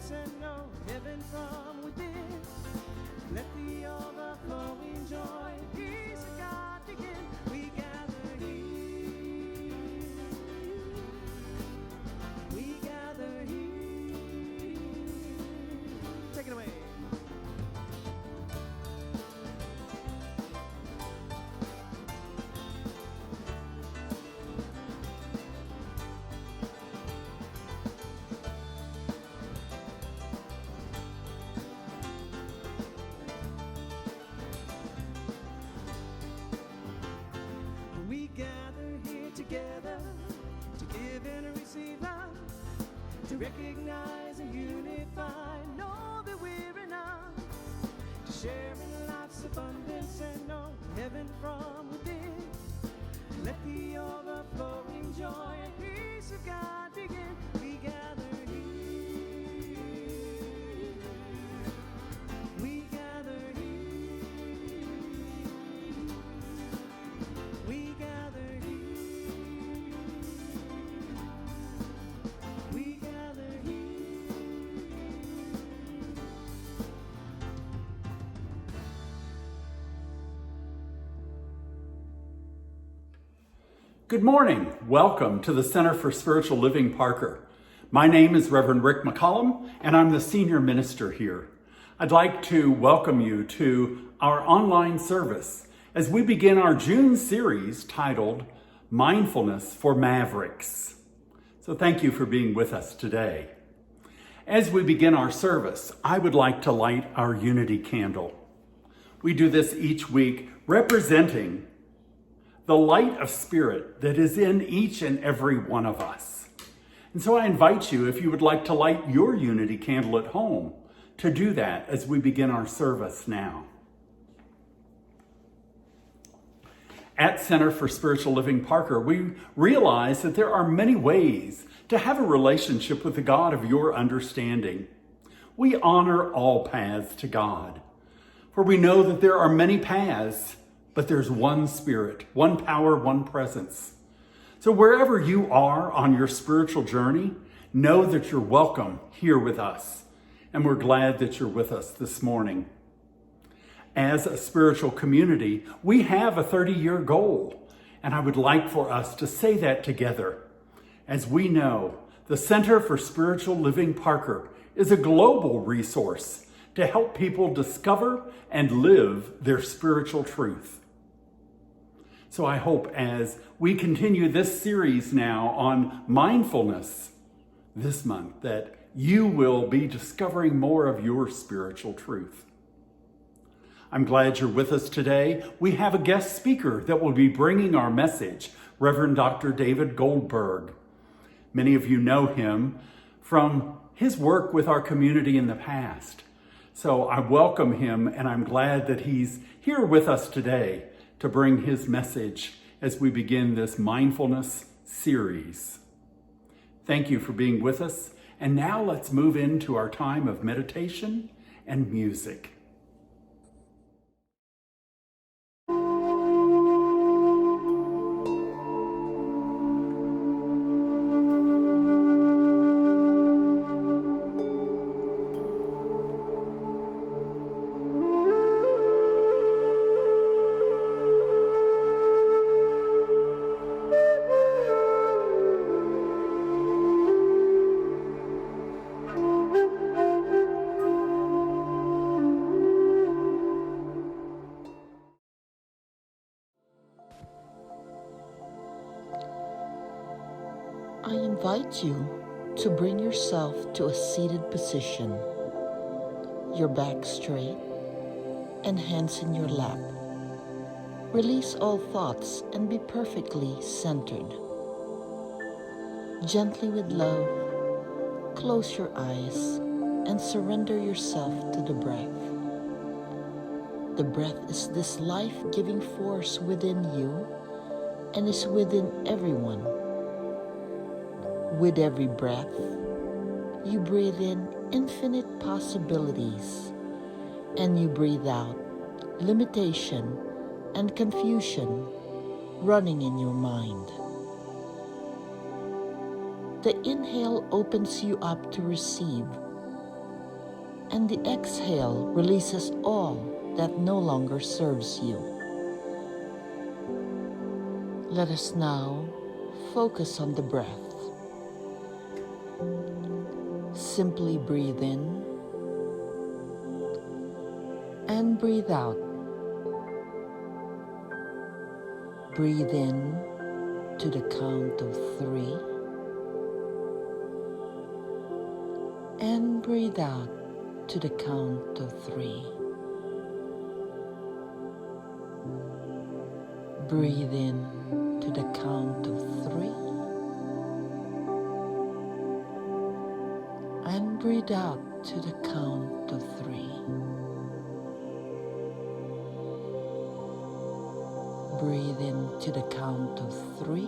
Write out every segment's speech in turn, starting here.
abundance and know heaven from within. Let the overflowing joy and peace of God begin. We gather here. We gather here. Take it away. We gather here together to give and receive love, to recognize and unify, know that we're enough, to share in life's abundance and know heaven from within. Let the overflowing joy and peace of God begin. We gather here. We gather here. We gather here. We gather here. Good morning. Welcome to the Center for Spiritual Living Parker. My name is Reverend Rick McCollum, and I'm the senior minister here. I'd like to welcome you to our online service as we begin our June series titled Mindfulness for Mavericks. So thank you for being with us today. As we begin our service, I would like to light our unity candle. We do this each week representing the light of spirit that is in each and every one of us. And so I invite you, if you would like to light your unity candle at home, to do that as we begin our service now. At Center for Spiritual Living Parker, we realize that there are many ways to have a relationship with the God of your understanding. We honor all paths to God, for we know that there are many paths, but there's one Spirit, one power, one presence. So wherever you are on your spiritual journey, know that you're welcome here with us. And we're glad that you're with us this morning. As a spiritual community, we have a 30-year goal. And I would like for us to say that together. As we know, the Center for Spiritual Living Parker is a global resource to help people discover and live their spiritual truth. So I hope as we continue this series now on mindfulness this month that you will be discovering more of your spiritual truth. I'm glad you're with us today. We have a guest speaker that will be bringing our message, Reverend Dr. David Goldberg. Many of you know him from his work with our community in the past. So I welcome him, and I'm glad that he's here with us today to bring his message as we begin this mindfulness series. Thank you for being with us. And now let's move into our time of meditation and music. I invite you to bring yourself to a seated position, your back straight and hands in your lap. Release all thoughts and be perfectly centered. Gently with love, close your eyes and surrender yourself to the breath. The breath is this life-giving force within you and is within everyone. With every breath, you breathe in infinite possibilities, and you breathe out limitation and confusion running in your mind. The inhale opens you up to receive, And the exhale releases all that no longer serves you. Let us now focus on the breath. Simply breathe in and breathe out. Breathe in to the count of 3 and breathe out to the count of 3. Breathe in to the count of 3 and breathe out to the count of 3. Breathe in to the count of 3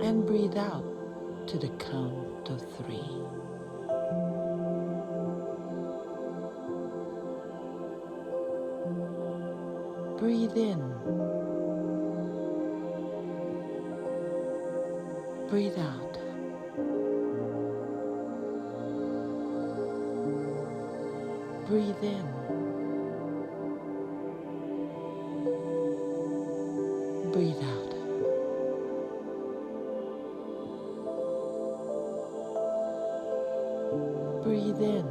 and breathe out to the count of 3. Breathe in. Breathe out. Breathe in. Breathe out. Breathe in.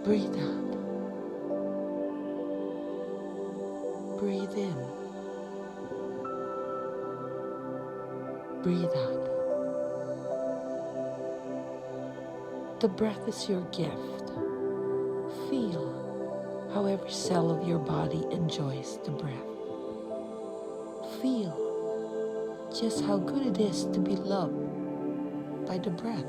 Breathe out. Breathe in. Breathe out. The breath is your gift. Feel how every cell of your body enjoys the breath. Feel just how good it is to be loved by the breath.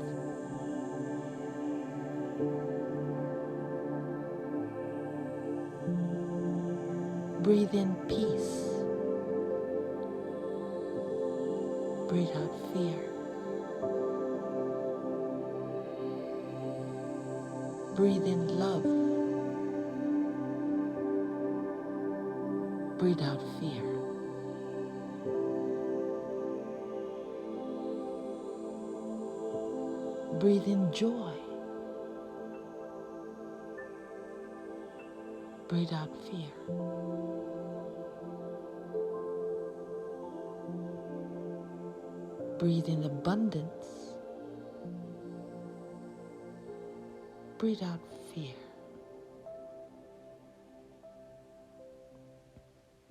Breathe in peace. Breathe out fear. Breathe in love. Breathe out fear. Breathe in joy. Breathe out fear. Breathe in abundance. Breathe out fear.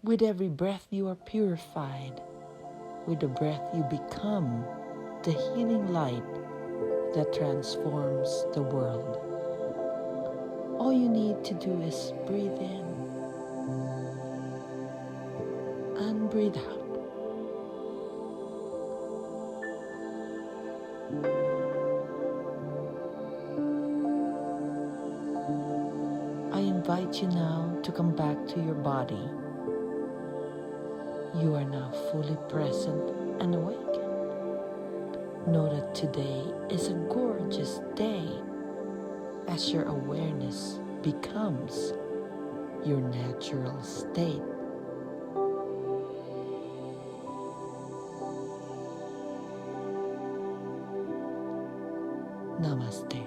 With every breath you are purified. With the breath you become the healing light that transforms the world. All you need to do is breathe in and breathe out. I invite you now to come back to your body. You are now fully present and awake. Know that today is a gorgeous day as your awareness becomes your natural state. Namaste.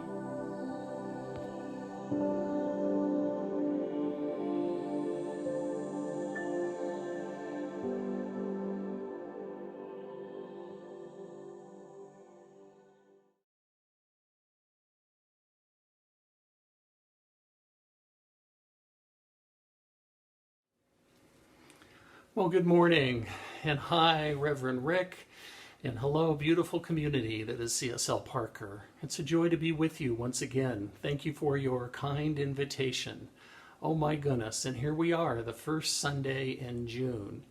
Well, good morning, and hi, Reverend Rick, and hello, beautiful community that is CSL Parker. It's a joy to be with you once again. Thank you for your kind invitation. Oh my goodness, and here we are, the first Sunday in June.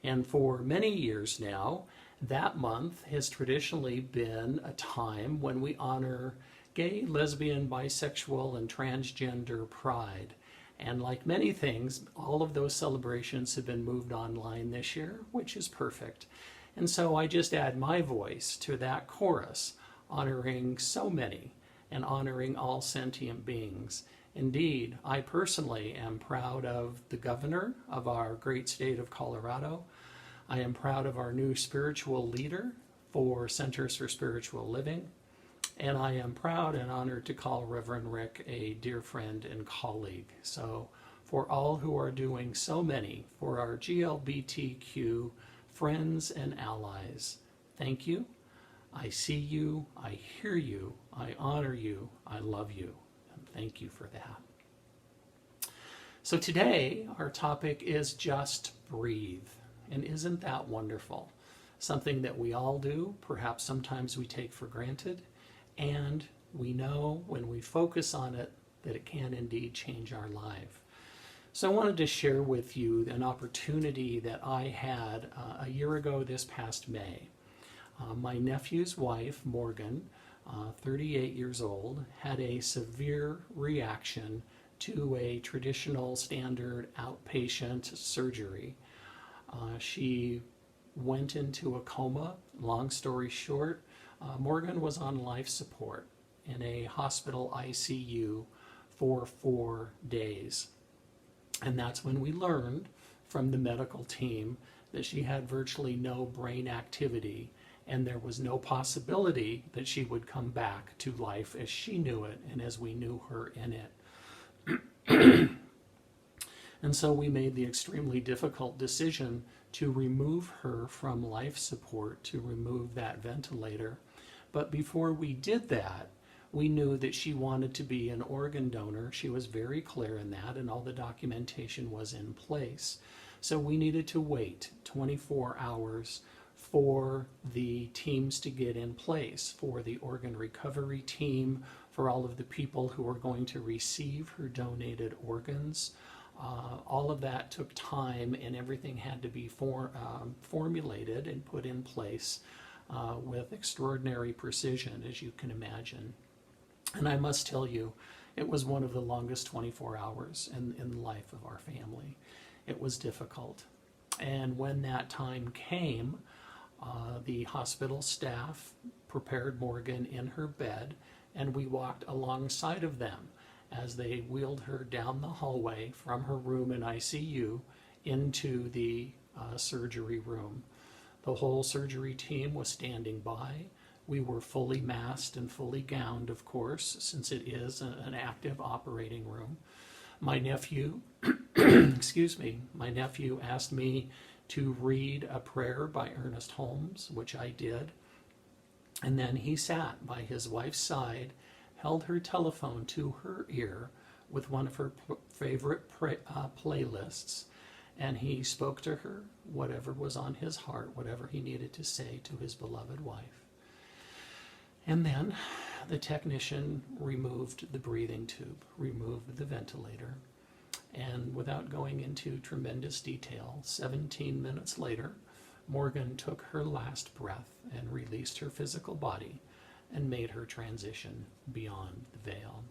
And for many years now, that month has traditionally been a time when we honor gay, lesbian, bisexual, and transgender pride. And like many things, all of those celebrations have been moved online this year, which is perfect. And so I just add my voice to that chorus, honoring so many and honoring all sentient beings. Indeed, I personally am proud of the governor of our great state of Colorado. I am proud of our new spiritual leader for Centers for Spiritual Living, and I am proud and honored to call Reverend Rick a dear friend and colleague. So for all who are doing so many for our GLBTQ friends and allies, thank you. I see you, I hear you, I honor you, I love you, and thank you for that. So today, our topic is just breathe. And isn't that wonderful? Something that we all do, perhaps sometimes we take for granted, and we know when we focus on it that it can indeed change our life. So I wanted to share with you an opportunity that I had a year ago this past May. My nephew's wife, Morgan, 38 years old, had a severe reaction to a traditional standard outpatient surgery. She went into a coma. Long story short, Morgan was on life support in a hospital ICU for 4 days. And that's when we learned from the medical team that she had virtually no brain activity, and there was no possibility that she would come back to life as she knew it and as we knew her in it. And so we made the extremely difficult decision to remove her from life support, to remove that ventilator. But before we did that, we knew that she wanted to be an organ donor. She was very clear in that, and all the documentation was in place. So we needed to wait 24 hours for the teams to get in place, for the organ recovery team, for all of the people who were going to receive her donated organs. All of that took time, and everything had to be formulated and put in place with extraordinary precision, as you can imagine. And I must tell you, it was one of the longest 24 hours in the life of our family. It was difficult. And when that time came, the hospital staff prepared Morgan in her bed, and we walked alongside of them as they wheeled her down the hallway from her room in ICU into the surgery room. The whole surgery team was standing by. We were fully masked and fully gowned, of course, since it is an active operating room. My nephew, my nephew asked me to read a prayer by Ernest Holmes, which I did. And then he sat by his wife's side, held her telephone to her ear with one of her favorite playlists, and he spoke to her whatever was on his heart, whatever he needed to say to his beloved wife. And then the technician removed the breathing tube, removed the ventilator, and without going into tremendous detail, 17 minutes later, Morgan took her last breath and released her physical body and made her transition beyond the veil.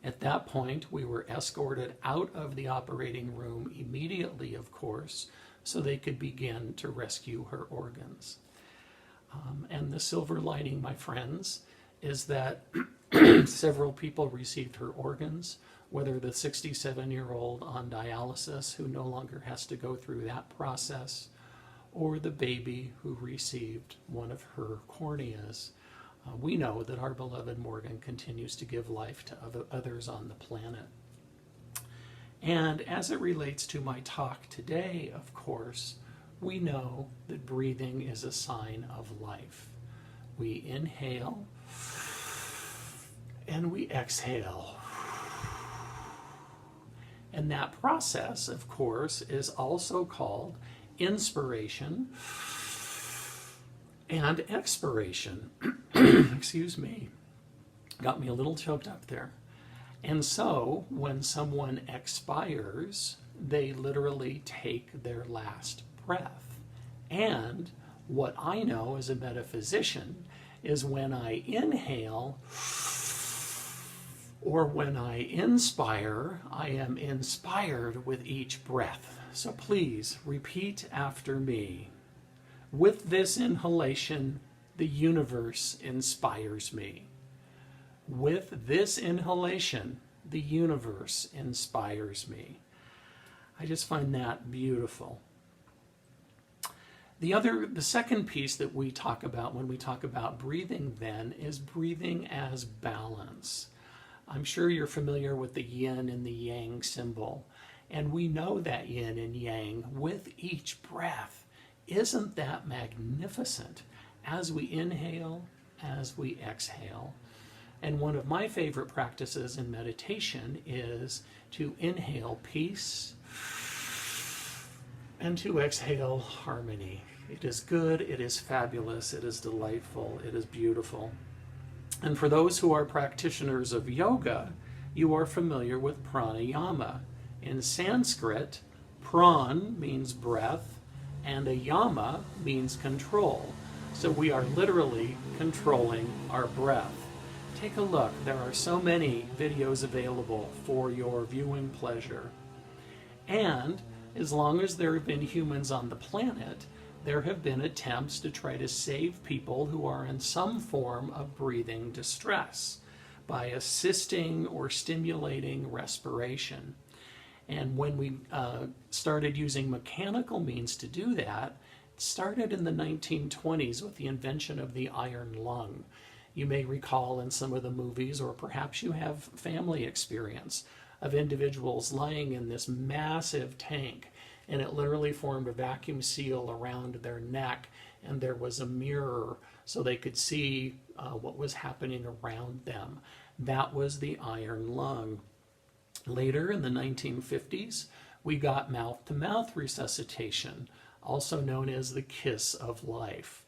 At that point, we were escorted out of the operating room immediately, of course, so they could begin to rescue her organs. And the silver lining, my friends, is that several people received her organs, whether the 67-year-old on dialysis who no longer has to go through that process, or the baby who received one of her corneas. We know that our beloved Morgan continues to give life to others on the planet. And as it relates to my talk today, of course, we know that breathing is a sign of life. We inhale and we exhale. And that process, of course, is also called inspiration and expiration. Excuse me. Got me a little choked up there. And so when someone expires, they literally take their last breath. And what I know as a metaphysician is when I inhale or when I inspire, I am inspired with each breath. So please repeat after me. With this inhalation, the universe inspires me. With this inhalation, the universe inspires me. I just find that beautiful. The second piece that we talk about when we talk about breathing then is breathing as balance. I'm sure you're familiar with the yin and the yang symbol, and we know that yin and yang with each breath. Isn't that magnificent? As we inhale, as we exhale. And one of my favorite practices in meditation is to inhale peace and to exhale harmony. It is good, it is fabulous, it is delightful, it is beautiful. And for those who are practitioners of yoga, you are familiar with pranayama. In Sanskrit, pran means breath, and a yama means control. So we are literally controlling our breath. Take a look. There are so many videos available for your viewing pleasure. And as long as there have been humans on the planet, there have been attempts to try to save people who are in some form of breathing distress by assisting or stimulating respiration. And when we started using mechanical means to do that, it started in the 1920s with the invention of the iron lung. You may recall in some of the movies, or perhaps you have family experience of individuals lying in this massive tank, and it literally formed a vacuum seal around their neck, and there was a mirror so they could see what was happening around them. That was the iron lung. Later in the 1950s, we got mouth-to-mouth resuscitation, also known as the kiss of life.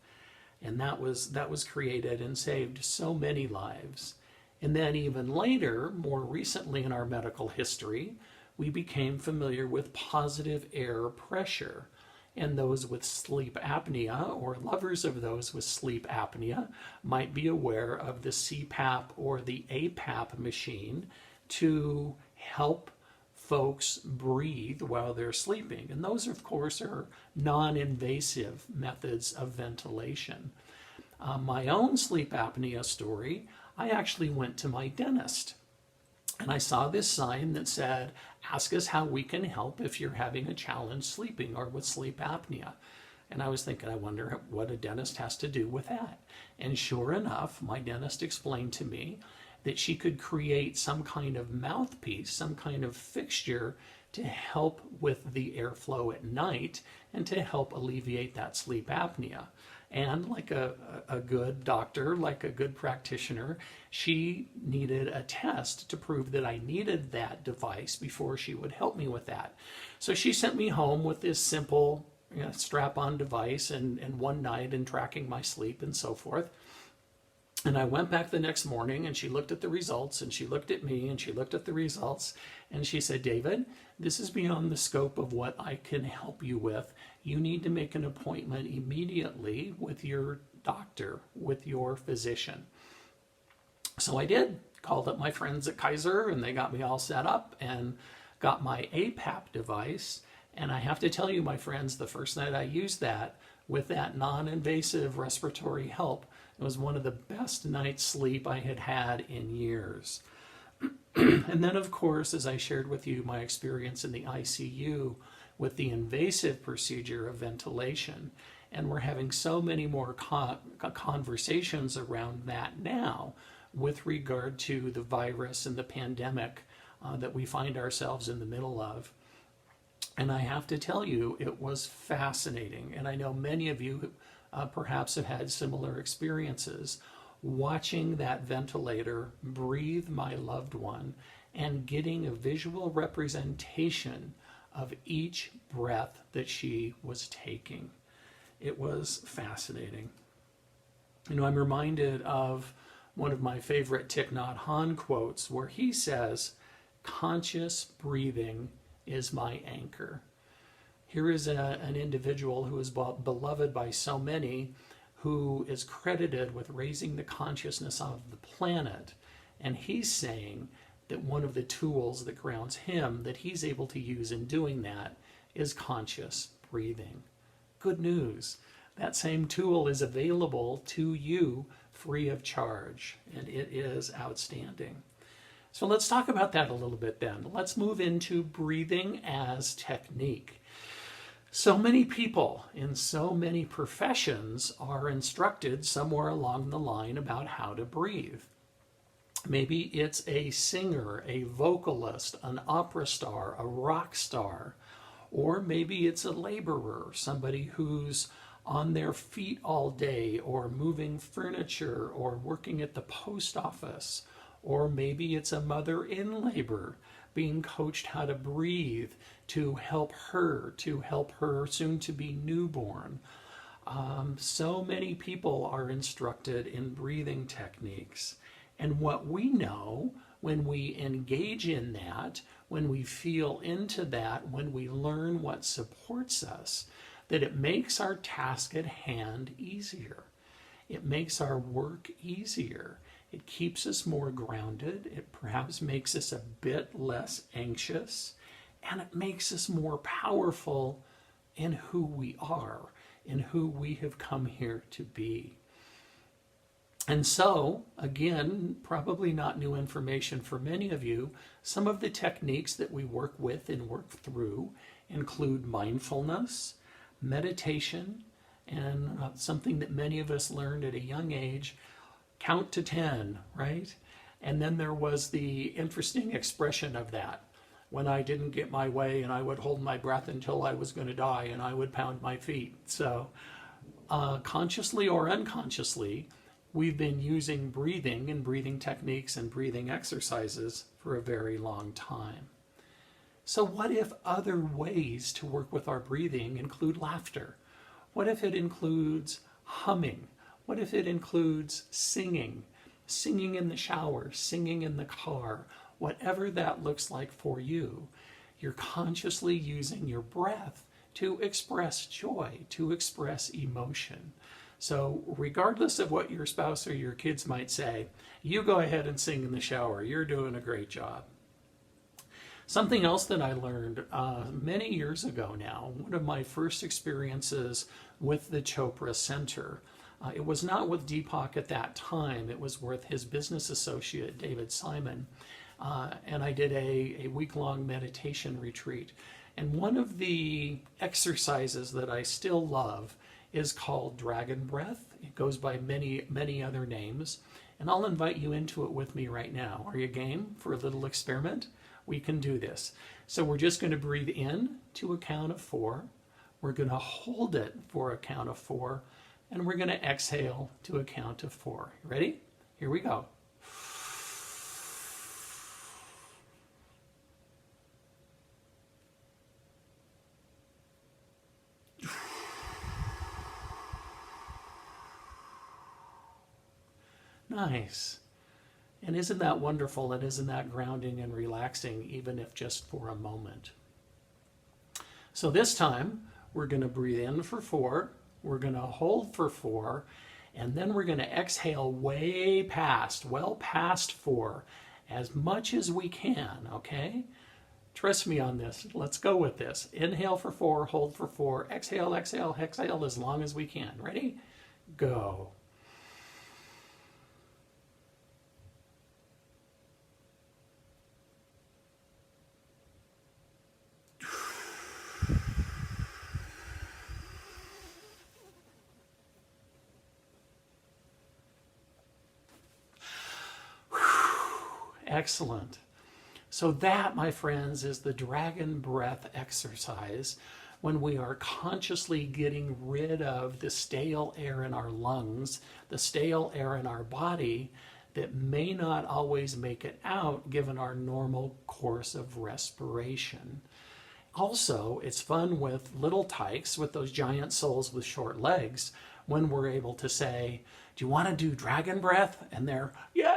And that was created and saved so many lives. And then even later, more recently in our medical history, we became familiar with positive air pressure. And those with sleep apnea, or lovers of those with sleep apnea, might be aware of the CPAP or the APAP machine to help folks breathe while they're sleeping. And those, of course, are non-invasive methods of ventilation. My own sleep apnea story, I actually went to my dentist. And I saw this sign that said, ask us how we can help if you're having a challenge sleeping or with sleep apnea. And I was thinking, I wonder what a dentist has to do with that. And sure enough, my dentist explained to me that she could create some kind of mouthpiece, some kind of fixture to help with the airflow at night and to help alleviate that sleep apnea. And like a good doctor, like a good practitioner, she needed a test to prove that I needed that device before she would help me with that. So she sent me home with this simple strap-on device and one night and tracking my sleep and so forth. And I went back the next morning and she looked at the results and she looked at me and she looked at the results and she said, David, this is beyond the scope of what I can help you with. You need to make an appointment immediately with your doctor, with your physician. So I did. Called up my friends at Kaiser and they got me all set up and got my APAP device. And I have to tell you, my friends, the first night I used that with that non-invasive respiratory help, it was one of the best nights sleep I had had in years. And then, of course, as I shared with you my experience in the ICU with the invasive procedure of ventilation, and we're having so many more conversations around that now with regard to the virus and the pandemic that we find ourselves in the middle of. And I have to tell you, it was fascinating. And I know many of you perhaps have had similar experiences watching that ventilator breathe my loved one and getting a visual representation of each breath that she was taking. It was fascinating. You know, I'm reminded of one of my favorite Thich Nhat Hanh quotes where he says, conscious breathing is my anchor. Here is an individual who is beloved by so many, who is credited with raising the consciousness of the planet. And he's saying that one of the tools that grounds him, that he's able to use in doing that, is conscious breathing. Good news. That same tool is available to you free of charge, and it is outstanding. So let's talk about that a little bit then. Let's move into breathing as technique. So many people in so many professions are instructed somewhere along the line about how to breathe. Maybe it's a singer, a vocalist, an opera star, a rock star, or maybe it's a laborer, somebody who's on their feet all day, or moving furniture, or working at the post office, or maybe it's a mother in labor being coached how to breathe to help her soon to be newborn. So many people are instructed in breathing techniques. And what we know when we engage in that, when we feel into that, when we learn what supports us, that it makes our task at hand easier. It makes our work easier. It keeps us more grounded. It perhaps makes us a bit less anxious. And it makes us more powerful in who we are, in who we have come here to be. And so, again, probably not new information for many of you, some of the techniques that we work with and work through include mindfulness, meditation, and something that many of us learned at a young age, count to 10, right? And then there was the interesting expression of that. When I didn't get my way, and I would hold my breath until I was going to die, and I would pound my feet. So consciously or unconsciously, we've been using breathing and breathing techniques and breathing exercises for a very long time. So what if other ways to work with our breathing include laughter? What if it includes humming? What if it includes singing? Singing in the shower, singing in the car, whatever that looks like for you. You're consciously using your breath to express joy, to express emotion. So regardless of what your spouse or your kids might say, you go ahead and sing in the shower. You're doing a great job. Something else that I learned many years ago now, one of my first experiences with the Chopra Center, it was not with Deepak at that time, it was with his business associate, David Simon, and I did a week-long meditation retreat. And one of the exercises that I still love is called Dragon Breath. It goes by many other names, and I'll invite you into it with me right now. Are you game for a little experiment? We can do this. So we're just going to breathe in to a count of 4. We're going to hold it for a count of 4, and we're going to exhale to a count of 4. Ready? Here we go. Nice. And isn't that wonderful, and isn't that grounding and relaxing, even if just for a moment? So this time, we're going to breathe in for 4, we're going to hold for 4, and then we're going to exhale way past, well past 4, as much as we can, okay? Trust me on this. Let's go with this. Inhale for 4, hold for 4, exhale, exhale, exhale as long as we can. Ready? Go. Excellent. So that, my friends, is the dragon breath exercise, when we are consciously getting rid of the stale air in our lungs, the stale air in our body that may not always make it out given our normal course of respiration. Also, it's fun with little tykes, with those giant souls with short legs, when we're able to say, do you want to do dragon breath? And they're, yay!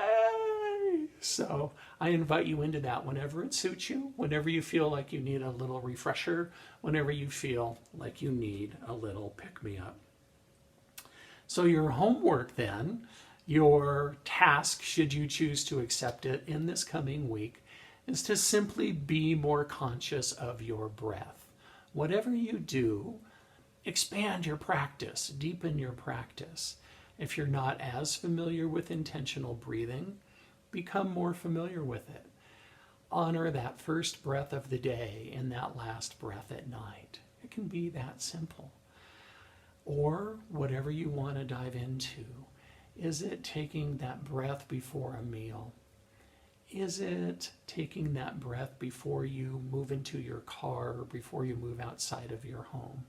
So I invite you into that whenever it suits you, whenever you feel like you need a little refresher, whenever you feel like you need a little pick-me-up. So your homework then, your task, should you choose to accept it in this coming week, is to simply be more conscious of your breath. Whatever you do, expand your practice, deepen your practice. If you're not as familiar with intentional breathing, become more familiar with it. Honor that first breath of the day and that last breath at night. It can be that simple. Or whatever you want to dive into. Is it taking that breath before a meal? Is it taking that breath before you move into your car or before you move outside of your home?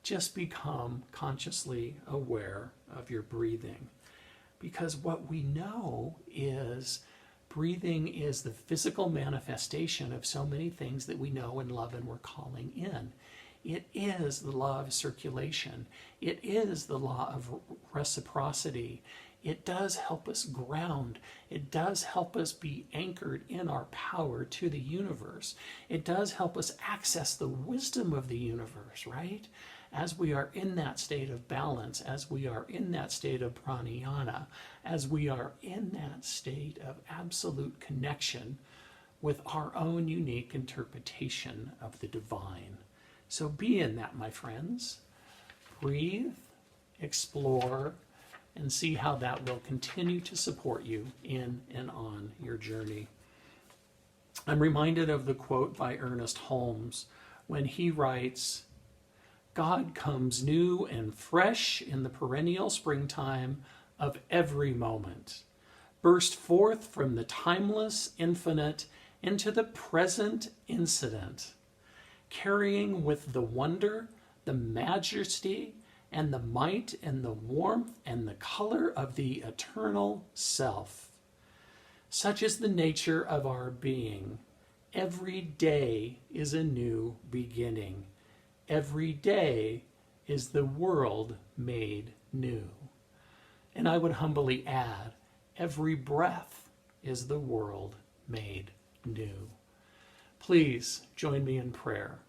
Just become consciously aware of your breathing. Because what we know is breathing is the physical manifestation of so many things that we know and love and we're calling in. It is the law of circulation. It is the law of reciprocity. It does help us ground. It does help us be anchored in our power to the universe. It does help us access the wisdom of the universe, right? As we are in that state of balance, as we are in that state of pranayama, as we are in that state of absolute connection with our own unique interpretation of the divine. So be in that, my friends. Breathe, explore, and see how that will continue to support you in and on your journey. I'm reminded of the quote by Ernest Holmes when he writes, "God comes new and fresh in the perennial springtime of every moment, burst forth from the timeless infinite into the present incident, carrying with the wonder, the majesty, and the might and the warmth and the color of the eternal self. Such is the nature of our being. Every day is a new beginning. Every day is the world made new." And I would humbly add, every breath is the world made new. Please join me in prayer.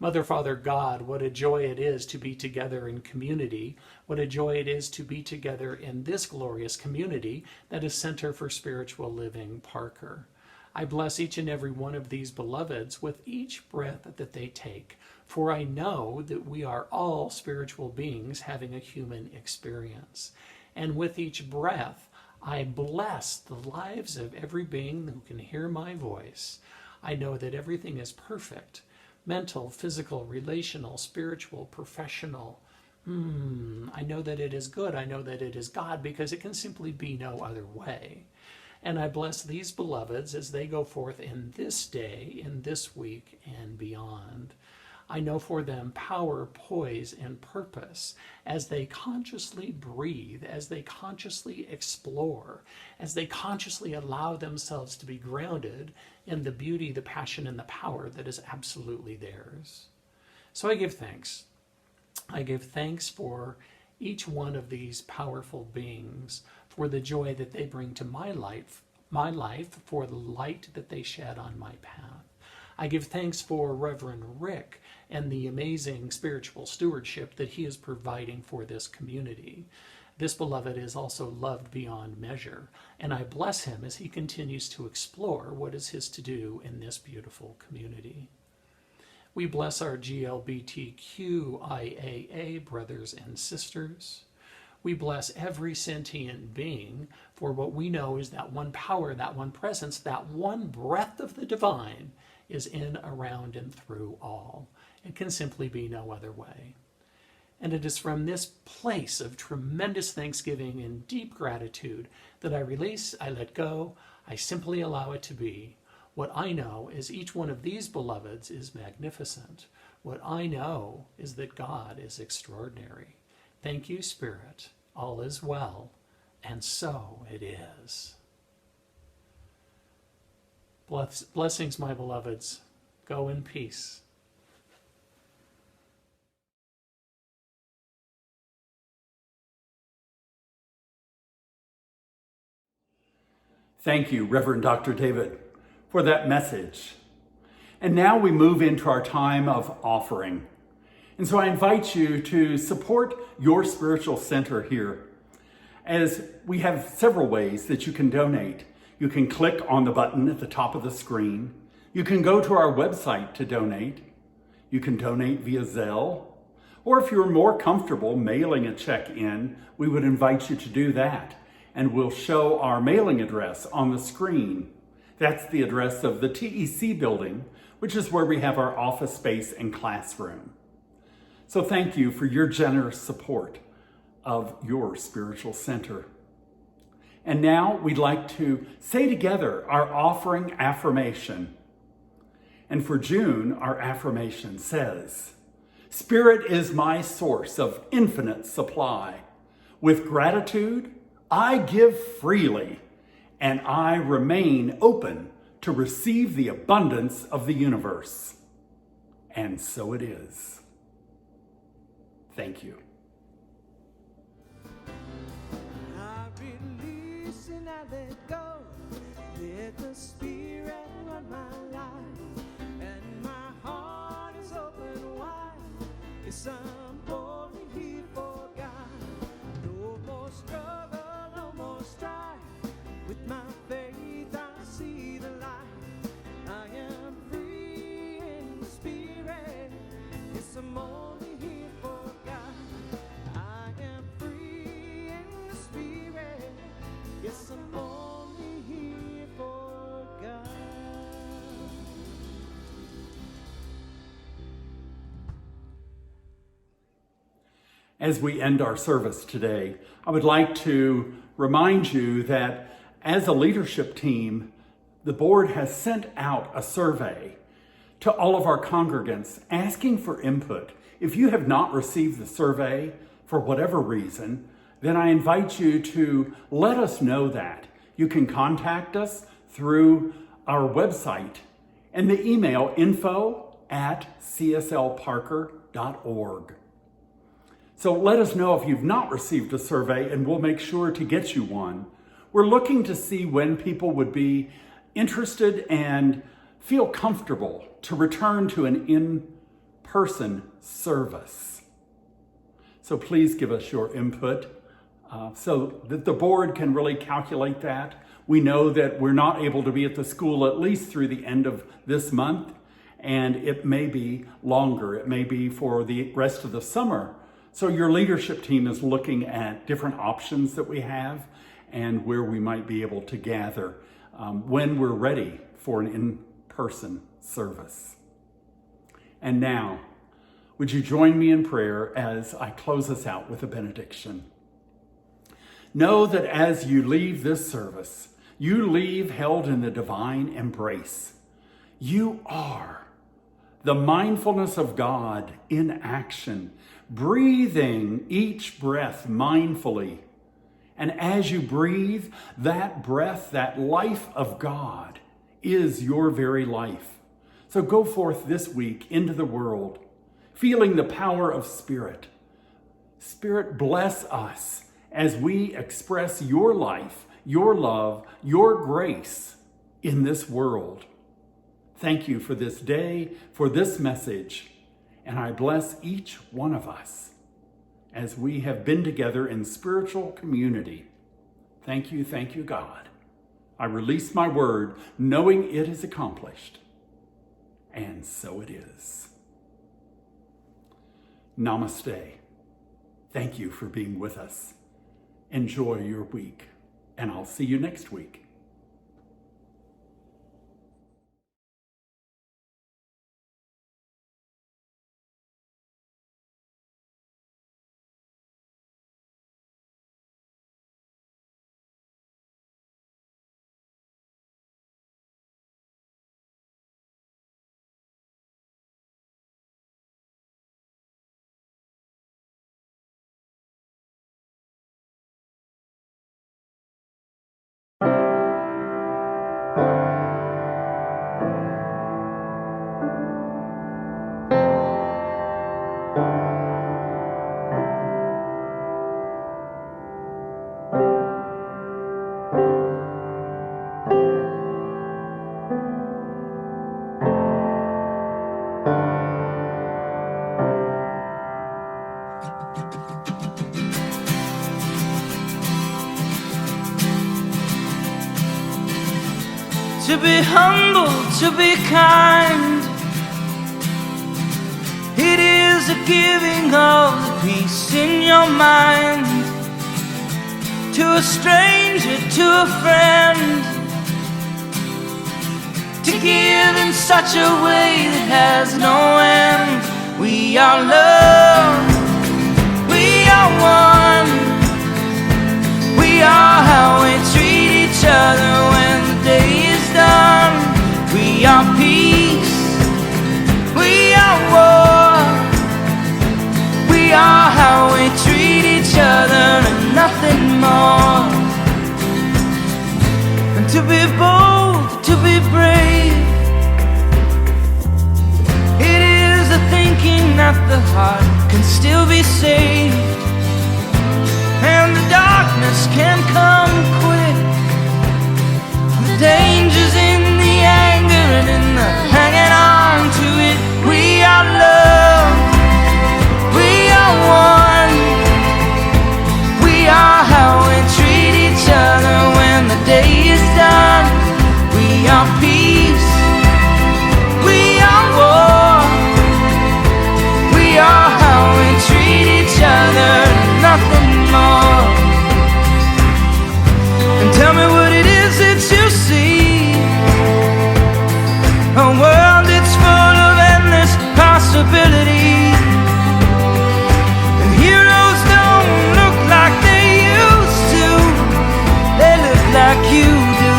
Mother, Father, God, what a joy it is to be together in community. What a joy it is to be together in this glorious community that is Center for Spiritual Living Parker. I bless each and every one of these beloveds with each breath that they take, for I know that we are all spiritual beings having a human experience. And with each breath, I bless the lives of every being who can hear my voice. I know that everything is perfect. Mental, physical, relational, spiritual, professional. I know that it is good. I know that it is God, because it can simply be no other way. And I bless these beloveds as they go forth in this day, in this week, and beyond. I know for them power, poise, and purpose as they consciously breathe, as they consciously explore, as they consciously allow themselves to be grounded in the beauty, the passion, and the power that is absolutely theirs. So I give thanks. I give thanks for each one of these powerful beings, for the joy that they bring to my life, for the light that they shed on my path. I give thanks for Reverend Rick and the amazing spiritual stewardship that he is providing for this community. This beloved is also loved beyond measure, and I bless him as he continues to explore what is his to do in this beautiful community. We bless our GLBTQIAA brothers and sisters. We bless every sentient being for what we know is that one power, that one presence, that one breath of the divine is in, around, and through all. It can simply be no other way. And it is from this place of tremendous thanksgiving and deep gratitude that I release, I let go, I simply allow it to be. What I know is each one of these beloveds is magnificent. What I know is that God is extraordinary. Thank you, Spirit. All is well, and so it is. Blessings, my beloveds. Go in peace. Thank you, Reverend Dr. David, for that message. And now we move into our time of offering. And so I invite you to support your spiritual center here, as we have several ways that you can donate. You can click on the button at the top of the screen. You can go to our website to donate. You can donate via Zelle. Or if you're more comfortable mailing a check in, we would invite you to do that. And we'll show our mailing address on the screen. That's the address of the TEC building, which is where we have our office space and classroom. So thank you for your generous support of your spiritual center. And now we'd like to say together our offering affirmation. And for June, our affirmation says, Spirit is my source of infinite supply. With gratitude, I give freely, and I remain open to receive the abundance of the universe. And so it is. Thank you. I release and I let go. Let the Spirit run my life, and my heart is open wide. Yes, I'm boldly here for God. No more struggle, no more strife. With my faith, I see the light. I am free in the Spirit. Yes, I'm only here for God. I am free in the Spirit. Yes, I'm only here for God. As we end our service today, I would like to remind you that as a leadership team, the board has sent out a survey to all of our congregants asking for input. If you have not received the survey for whatever reason, then I invite you to let us know that. You can contact us through our website and the email info@cslparker.org. So let us know if you've not received a survey, and we'll make sure to get you one. We're looking to see when people would be interested and feel comfortable to return to an in-person service. So please give us your input so that the board can really calculate that. We know that we're not able to be at the school at least through the end of this month, and it may be longer. It may be for the rest of the summer. So your leadership team is looking at different options that we have and where we might be able to gather when we're ready for an in-person service. And now, would you join me in prayer as I close us out with a benediction? Know that as you leave this service, you leave held in the divine embrace. You are the mindfulness of God in action, breathing each breath mindfully. And as you breathe, that breath, that life of God is your very life. So go forth this week into the world, feeling the power of Spirit. Spirit, bless us as we express your life, your love, your grace in this world. Thank you for this day, for this message, and I bless each one of us as we have been together in spiritual community. Thank you, God. I release my word, knowing it is accomplished, and so it is. Namaste. Thank you for being with us. Enjoy your week, and I'll see you next week. To be humble, to be kind, it is a giving of the peace in your mind. To a stranger, to a friend, give in such a way that has no end. We are love, we are one. We are how we treat each other when the day is done. We are peace, we are war. We are how we treat each other and nothing more. And to be bold, to be brave, it is the thinking that the heart can still be saved. And the darkness can come quick. The danger's in the anger and in the hanging on to it. We are love, we are one. We are how we treat each other when the day is done. We are peace, we are war. We are how we treat each other, nothing more. And tell me what it is that you see. A world that's full of endless possibility. And heroes don't look like they used to. They look like you do.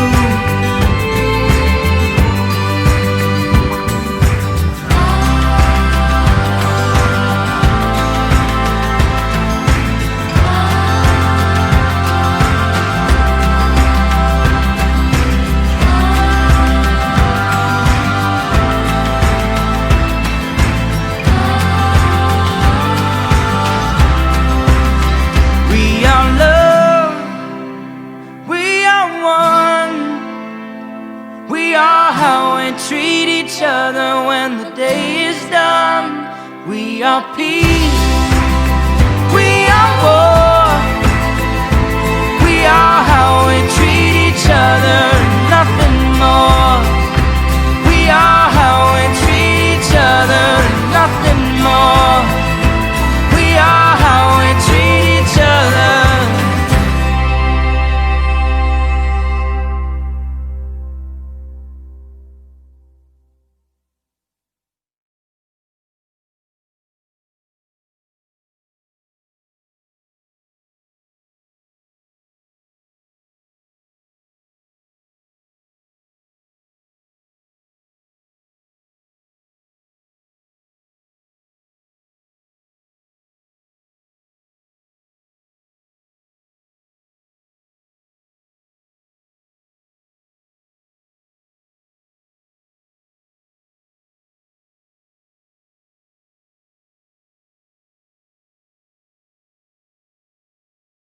Treat each other when the day is done. We are peace, we are war. We are how we treat each other, nothing more.